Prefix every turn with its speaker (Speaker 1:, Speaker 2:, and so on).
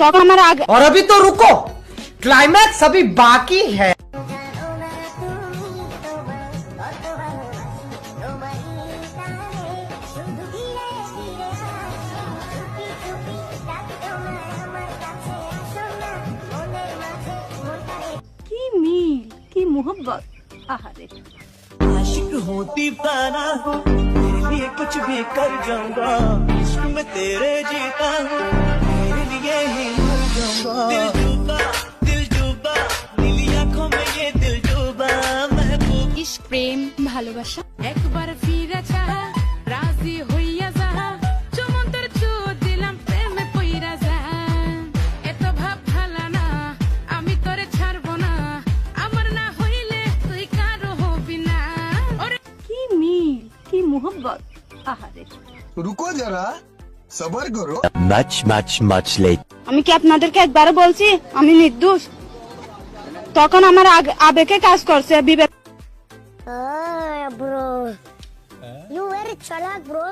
Speaker 1: তখন আমার
Speaker 2: और अभी तो रुको, क्लाइमैक्स अभी बाकी है।
Speaker 1: কি মিল, কি মোহব্বত, আহারে।
Speaker 3: आशिक हूँ दीवाना हूँ, तेरे लिए कुछ भी कर जाऊंगा, इश्क में तेरे जीता हूँ, तेरे लिए ही मर जाऊंगा। दिल डूबा नीली आंखों में ये दिल डूबा महबूब।
Speaker 1: ইশক, প্রেম, ভালোবাসা
Speaker 4: একবার ফিরে চাহা রাজি হইয়া যাহা চমন্তর চু দিলাম প্রেমে পইরা যা এত ভাব ভালা না আমি তোরে ছাড়বো না আমার না হইলে তুই কারো হবি না ওরে
Speaker 1: কি মিল, কি মোহব্বত, আহারে।
Speaker 5: रुको जरा सबर करो।
Speaker 6: much later.
Speaker 1: আমি কি আপনাদেরকে একবারও বলছি আমি নির্দোষ? তখন আমার আবেগে কাজ করছে, বিবেক।
Speaker 7: bro. You very chalak, bro.